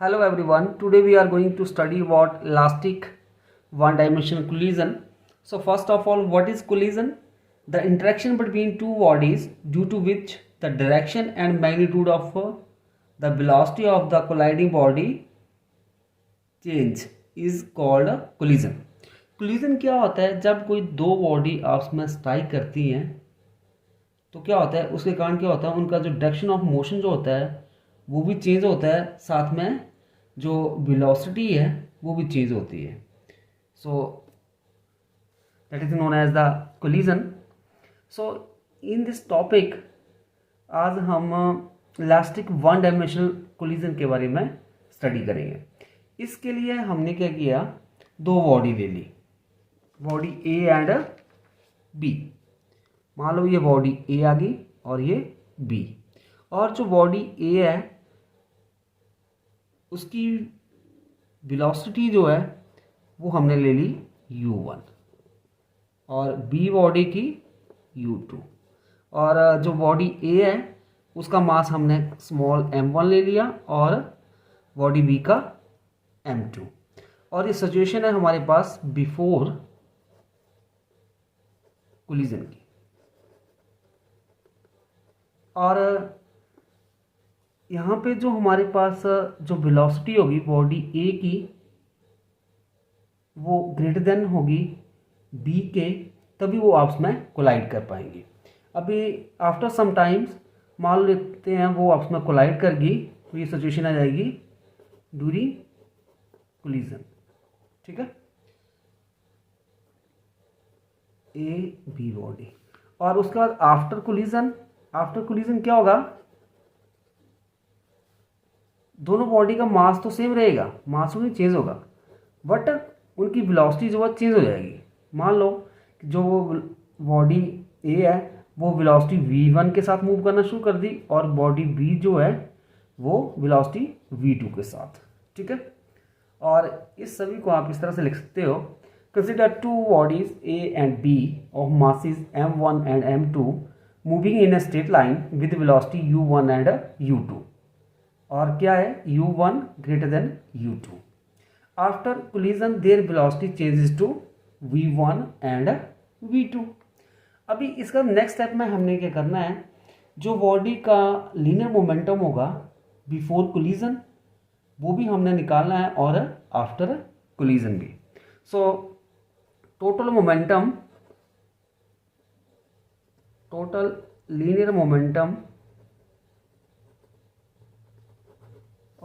Hello everyone. Today we are going to study about elastic one-dimensional collision. So first of all, what is collision? The interaction between two bodies due to which the direction and magnitude of the velocity of the colliding body change is called collision. Collision क्या होता है? जब कोई दो body आपस में strike करती हैं तो क्या होता है, उसके कारण क्या होता है, उनका जो डायरेक्शन ऑफ मोशन जो होता है वो भी चेंज होता है, साथ में जो वेलोसिटी है वो भी चेंज होती है. So that is known as the collision. So in this topic आज हम इलास्टिक वन डायमेंशनल कोलिजन के बारे में स्टडी करेंगे. इसके लिए हमने क्या किया, दो बॉडी ले ली, बॉडी ए एंड बी. मान लो ये बॉडी ए आ गई और ये बी, और जो बॉडी ए है उसकी वेलोसिटी जो है वो हमने ले ली u1 और बी बॉडी की u2, और जो बॉडी ए है उसका मास हमने स्मॉल m1 ले लिया और बॉडी बी का m2. और ये सिचुएशन है हमारे पास बिफोर कोलिजन की. और यहाँ पे जो हमारे पास जो वेलोसिटी होगी बॉडी ए की वो ग्रेटर देन होगी बी के, तभी वो आपस में कोलाइड कर पाएंगे. अभी आफ्टर सम टाइम्स मान लेते हैं वो आपस में कोलाइड कर गई तो ये सिचुएशन आ जाएगी ड्यूरिंग कोलिजन. ठीक है, ए बी बॉडी. और उसके बाद आफ्टर कोलिजन क्या होगा, दोनों बॉडी का मास तो सेम रहेगा, मास नहीं चेंज होगा, बट उनकी वेलोसिटी जो है चेंज हो जाएगी. मान लो कि जो बॉडी ए है वो वेलोसिटी v1 के साथ मूव करना शुरू कर दी और बॉडी बी जो है वो वेलोसिटी v2 के साथ. ठीक है, और इस सभी को आप इस तरह से लिख सकते हो, consider two bodies A and B of masses m1 and m2 moving in a straight line with velocity u1 and u2. और क्या है, u1 greater than u2. After collision their velocity changes to v1 and v2. अभी इसका next step में हमने क्या करना है, जो बॉडी का लीनियर मोमेंटम होगा बिफोर कोलिजन वो भी हमने निकालना है और आफ्टर कोलिजन भी. So total linear momentum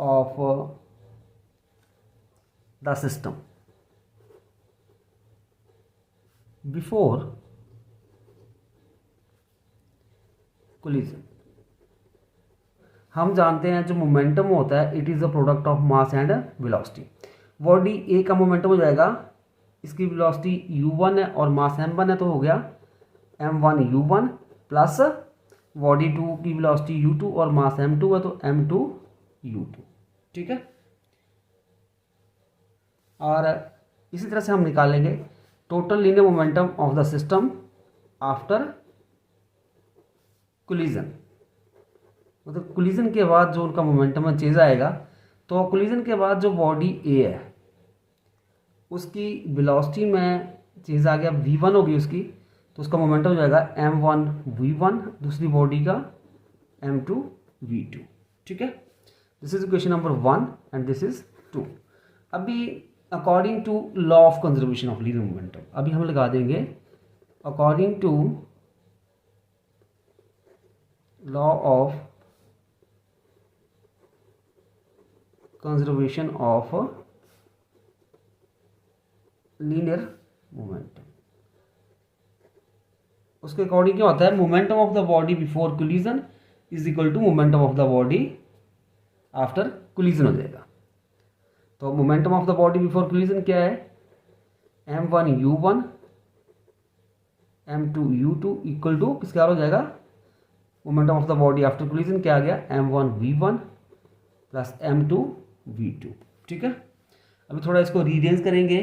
of the system before collision. हम जानते हैं जो मोमेंटम होता है it is a product of mass and velocity. Body A का मोमेंटम हो जाएगा, इसकी वेलोसिटी u1 है और मास m1 है, तो हो गया m1 u1 प्लस बॉडी 2 की वेलोसिटी u2 और मास m2 है तो m2 u2. ठीक है, और इसी तरह से हम निकालेंगे total linear momentum of the system after collision. मतलब कोलिजन के बाद जो उनका मोमेंटम में चेंज आएगा, तो कोलिजन के बाद जो बॉडी ए है उसकी वेलोसिटी में चेंज आ गया, v1 होगी उसकी, तो उसका मोमेंटम हो जाएगा m1 v1, दूसरी बॉडी का m2 v2. ठीक है, this is question number 1 and this is 2. अभी according to law of conservation of linear momentum, अभी हम लगा देंगे according to law of conservation of linear momentum. उसके अकॉर्डिंग क्या होता है, momentum of the body before collision is equal to momentum of the body after collision हो जाएगा. तो momentum of the body before collision क्या है, m1 u1 m2 u2 equal to किसके हो जाएगा, momentum of the body after collision क्या आ गया, m1 v1 plus m2 v2. ठीक है, अभी थोड़ा इसको रीअरेंज करेंगे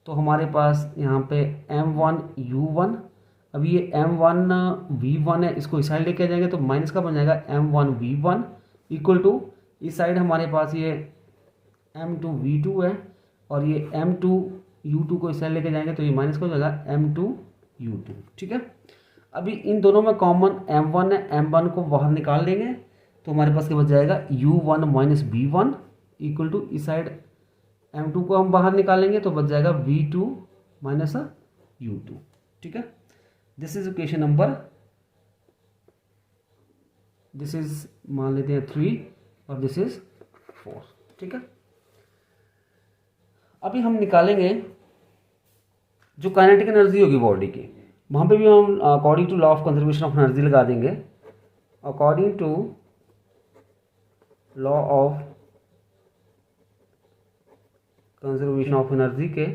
तो हमारे पास यहाँ पे m1 u1, अभी ये m1 v1 है, इसको इस साइड लेके आ जाएंगे तो माइनस का बन जाएगा m1 v1 इक्वल टू इस साइड हमारे पास ये M2V2 है और ये M2U2 को इस साइड लेके जाएंगे तो ये माइनस का हो जाएगा M2U2। ठीक है, अभी इन दोनों में कॉमन M1 है, M1 को बाहर निकाल लेंगे तो हमारे पास क्या बच जाएगा U1 minus V1 equal to इस साइड M2 को हम बाहर निकालेंगे तो बच जाएगा V2 माइनस U2। ठीक है, this is equation number, this is मान लेते हैं 3 और दिस इज 4। ठीक है, अभी हम निकालेंगे जो काइनेटिक एनर्जी होगी बॉडी की, वहाँ पे भी हम according to law of conservation of energy लगा देंगे। According to law of conservation of energy के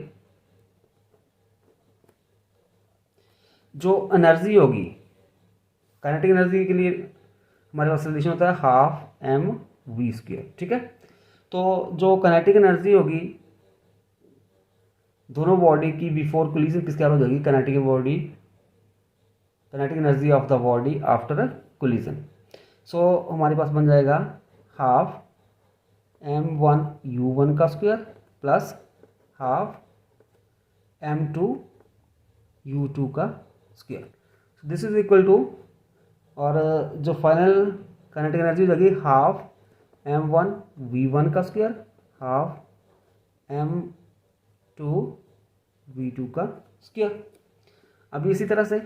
जो एनर्जी होगी काइनेटिक एनर्जी के लिए हमारे पास रिलेशन होता है हाफ mv²। ठीक है, तो जो काइनेटिक एनर्जी होगी दोनों बॉडी की बिफोर कोलिजन किसके बराबर हो जाएगी, kinetic energy of the body after collision. So हमारे पास बन जाएगा हाफ m1u1 का स्क्वायर प्लस हाफ m2u2 का square, this is equal to, और जो फाइनल काइनेटिक एनर्जी हो जाएगी हाफ m1v1 का स्क्वायर हाफ m2v2 का स्क्वायर। अभी इसी तरह से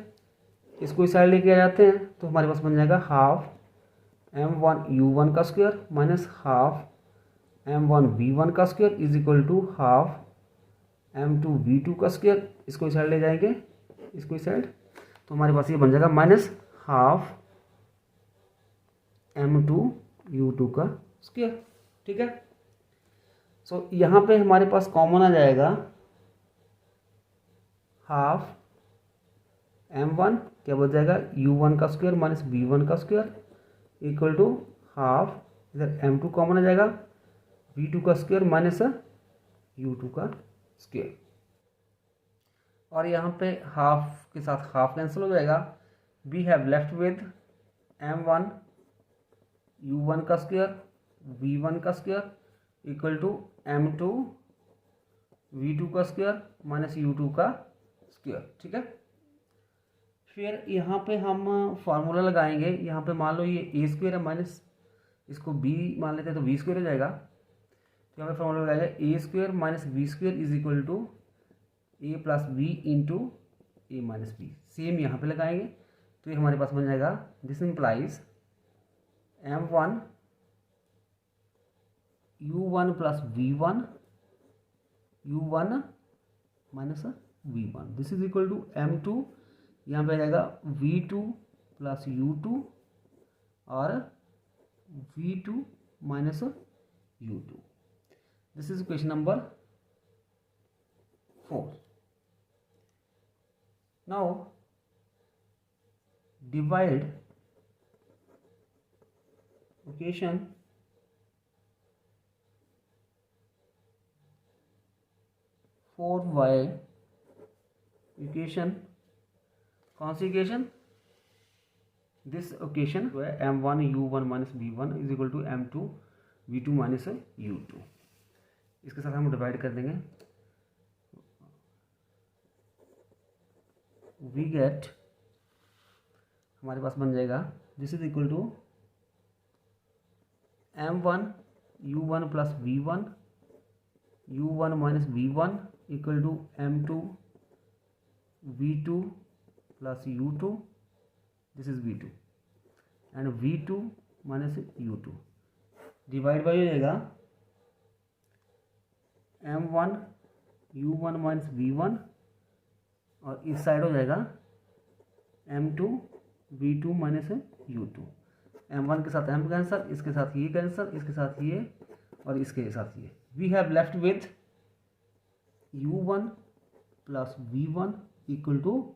इसको इस साइड लेके आ जाते हैं तो हमारे पास बन जाएगा हाफ m1u1 का स्क्वायर माइनस हाफ m1v1 का square is equal to half m2v2 का स्क्वायर। इसको इस साइड ले जाएंगे, इसको इस साइड, तो हमारे पास ये बन जाएगा माइनस हाफ m2u2 का स्क्वायर। ठीक है, सो यहाँ पे हमारे पास कॉमन आ जाएगा हाफ m1 क्या बच जाएगा u1 का स्क्वायर माइनस v1 का स्क्वायर इक्वल टू हाफ, इधर m2 कॉमन आ जाएगा v2 का स्क्वायर माइनस u2 का स्क्वायर, और यहाँ पे हाफ के साथ हाफ कैंसिल हो जाएगा। We have left with m1 u1 का स्क्वायर v1 का square equal to m2 v2 का स्क्वायर माइनस u2 का स्क्वायर। ठीक है, फिर यहाँ पे हम फार्मूला लगाएंगे। यहाँ पे मान लो ये ए स्क्वायर है माइनस इसको b मान लेते हैं तो v स्क्वायर हो जाएगा, तो यहाँ पे फार्मूला लगाएगा A square minus V square is equal to A plus B into A minus B. Same यहाँ पे लगाएंगे तो ये हमारे पास बन जाएगा, this implies m1 u1 plus v1 u1 minus v1 this is equal to m2, यहाँ पे आ जाएगा v2 प्लस u2 और v2 minus u2। This is question number 4। Now divide equation by equation, कौन सी इक्वेशन, दिस इक्वेशन जो है m1 u1 minus v1 is equal to m2 v2 minus u2, इसके साथ हम डिवाइड कर देंगे। वी गेट, हमारे पास बन जाएगा this is equal to m1 u1 plus v1 u1 minus v1 equal to m2 v2 plus u2, this is v2 and v2 minus u2 divide by हो जाएगा m1 u1 माइनस v1 और इस side हो जाएगा m2 v2 minus u2, m1 के साथ m cancer, इसके साथ ये कैंसर, इसके साथ ये और इसके साथ ये। We have left with u1 plus v1 equal to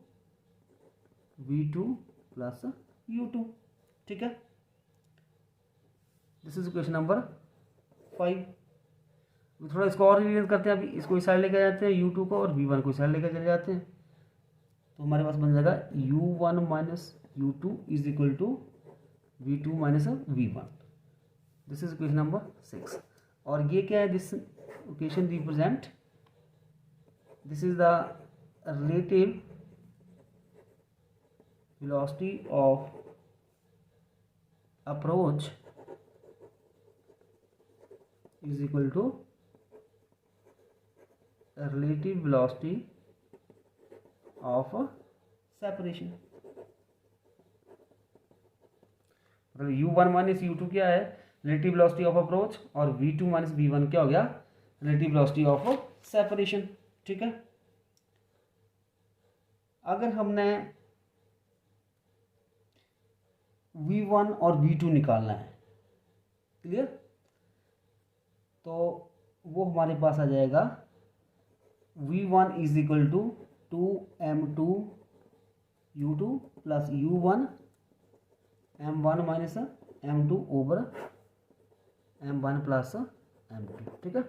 v2 plus u2। ठीक है, दिस इज क्वेश्चन नंबर 5। थोड़ा इसको और रिवीजन करते हैं। अभी इसको इस साइड लेके जाते हैं u2 को और v1 को इस साइड लेकर चले जाते हैं, तो हमारे पास बन जाएगा u1 minus u2 is equal to v2 minus v1। This is equation number 6। और ये क्या है, this equation represent, this is the relative velocity of approach is equal to relative velocity of separation। मतलब u1 माइनस u2 क्या है, relative velocity of approach, और v2 minus v1 क्या हो गया, रिलेटिव वेलोसिटी ऑफ सेपरेशन। ठीक है, अगर हमने v1 और v2 निकालना है, क्लियर, तो वो हमारे पास आ जाएगा v1 is equal to 2m2 u2 plus u1 m1 minus m2 over m1 plus m2। ठीक है,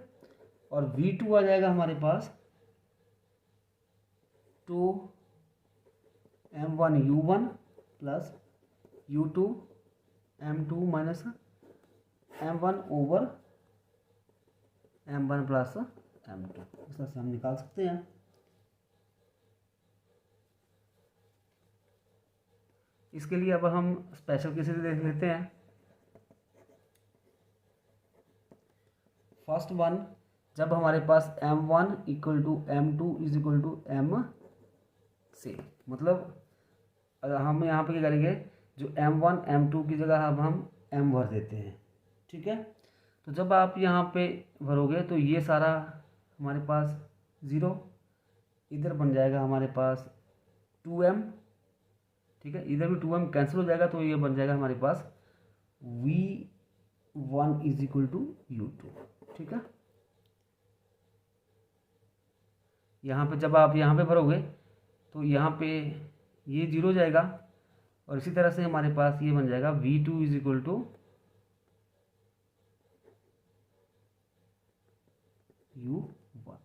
और v2 आ जाएगा हमारे पास 2m1 u1 plus u2 m2 minus m1 over m1 plus m2। इस तरह से हम निकाल सकते हैं। इसके लिए अब हम स्पेशल केसेस देख लेते हैं। फर्स्ट वन, जब हमारे पास m1 equal to m2 is equal to m से, मतलब अगर हम यहाँ पे क्या करेंगे, जो m1 m2 की जगह अब हम m भर देते हैं। ठीक है, तो जब आप यहाँ पे भरोगे तो ये सारा हमारे पास 0, इधर बन जाएगा हमारे पास 2m। ठीक है, इधर भी 2m कैंसिल हो जाएगा, तो ये बन जाएगा हमारे पास v1 is equal to u2। ठीक है, यहाँ पे जब आप यहाँ पे भरोगे तो यहाँ पे ये 0 हो जाएगा, और इसी तरह से हमारे पास ये बन जाएगा v2 is equal to u1।